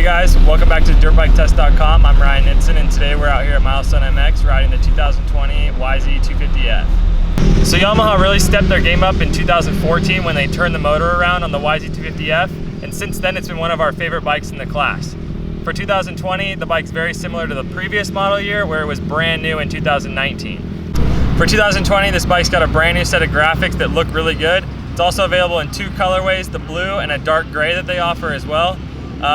Hey guys, welcome back to dirtbiketest.com. I'm Ryan Nitson, and today we're out here at Milestone MX riding the 2020 YZ250F. So Yamaha really stepped their game up in 2014 when they turned the motor around on the YZ250F, and since then it's been one of our favorite bikes in the class. For 2020, the bike's very similar to the previous model year where it was brand new in 2019. For 2020, this bike's got a brand new set of graphics that look really good. It's also available in two colorways, the blue and a dark gray that they offer as well.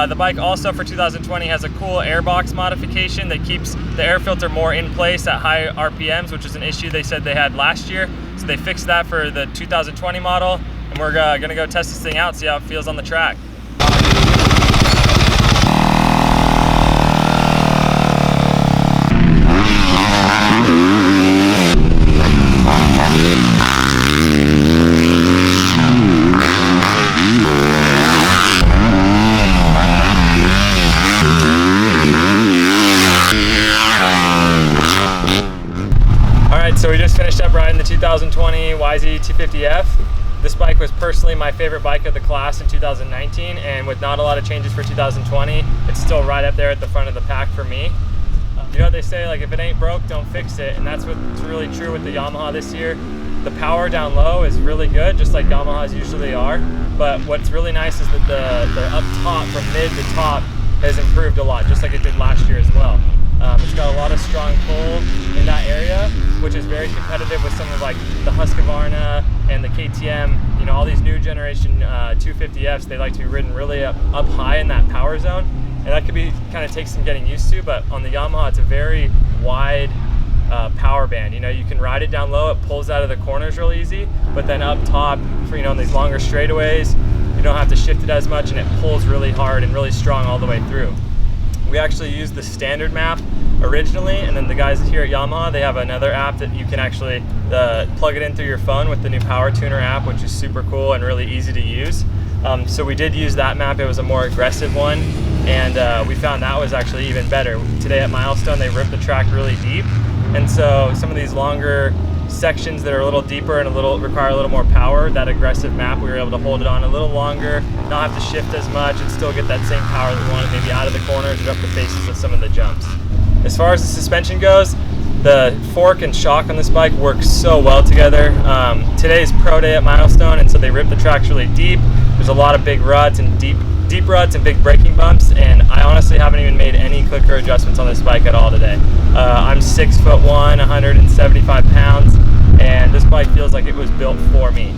The bike also for 2020 has a cool airbox modification that keeps the air filter more in place at high RPMs, which is an issue they said they had last year. So they fixed that for the 2020 model, and we're gonna go test this thing out, see how it feels on the track. So we just finished up riding the 2020 YZ250F. This bike was personally my favorite bike of the class in 2019, and with not a lot of changes for 2020, it's still right up there at the front of the pack for me. You know what they say, like if it ain't broke, don't fix it, and that's what's really true with the Yamaha this year. The power down low is really good, just like Yamahas usually are, but what's really nice is that the up top, from mid to top, has improved a lot, just like it did last year as well. It's got a lot of strong pull in that area, which is very competitive with some of like the Husqvarna and the KTM. You know, all these new generation 250Fs, they like to be ridden really up high in that power zone, and that could be kind of takes some getting used to. But on the Yamaha, it's a very wide power band. You know, you can ride it down low, it pulls out of the corners real easy, but then up top, for on these longer straightaways, you don't have to shift it as much, and it pulls really hard and really strong all the way through. We actually used the standard map originally, and then the guys here at Yamaha, they have another app that you can actually plug it in through your phone with the new Power Tuner app, which is super cool and really easy to use. So we did use that map. It was a more aggressive one, and we found that was actually even better. Today at Milestone, they ripped the track really deep, and so some of these longer sections that are a little deeper and require a little more power, that aggressive map, we were able to hold it on a little longer, not have to shift as much, and still get that same power that we wanted, maybe out of the corners or up the faces of some of the jumps. As far as the suspension goes, the fork and shock on this bike work so well together. Today's pro day at Milestone, and so they ripped the tracks really deep. There's a lot of big ruts and deep ruts and big braking bumps, and I honestly haven't even made any clicker adjustments on this bike at all today. I'm 6'1", 175 pounds, and this bike feels like it was built for me.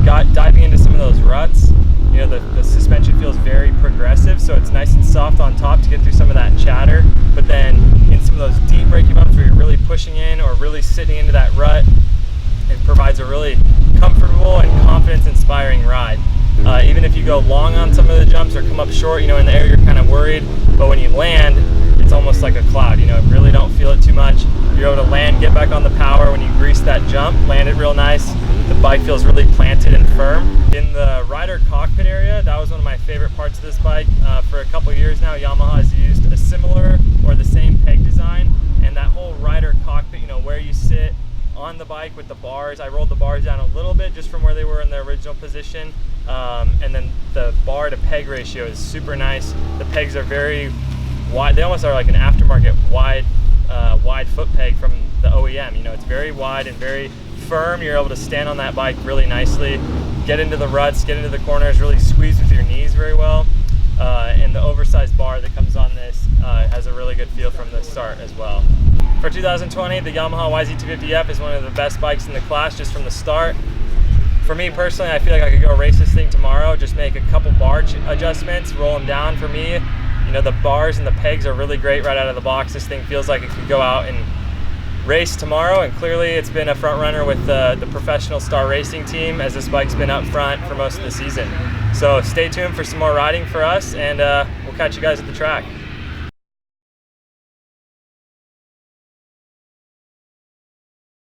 Diving into some of those ruts, you know, the suspension feels very progressive, so it's nice and soft on top to get through some of that chatter, but then in some of those deep braking bumps where you're really pushing in or really sitting into that rut, it provides a really comfortable and confidence-inspiring ride. Even if you go long on some of the jumps or come up short, you know, in the air you're kind of worried, but when you land, it's almost like a cloud, you know, really don't feel it too much. You're able to land, get back on the power when you grease that jump, land it real nice. The bike feels really planted and firm. In the rider cockpit area, that was one of my favorite parts of this bike. For a couple years now, Yamaha has used a similar or the same peg design, and that whole rider cockpit, you know, where you sit on the bike with the bars, I rolled the bars down a little bit just from where they were in their original position, and then the bar to peg ratio is super nice. The pegs are very wide, they almost are like an aftermarket wide foot peg from the OEM. You know, it's very wide and very firm. You're able to stand on that bike really nicely, get into the ruts, get into the corners, really squeeze with your knees very well, and the oversized bar that comes on this has a really good feel from the start as well. For 2020, the Yamaha YZ250F is one of the best bikes in the class just from the start. For me personally, I feel like I could go race this thing tomorrow, just make a couple bar adjustments, roll them down for me. You know, the bars and the pegs are really great right out of the box. This thing feels like it could go out and race tomorrow, and clearly it's been a front runner with the professional Star Racing team, as this bike's been up front for most of the season. So stay tuned for some more riding for us, and we'll catch you guys at the track.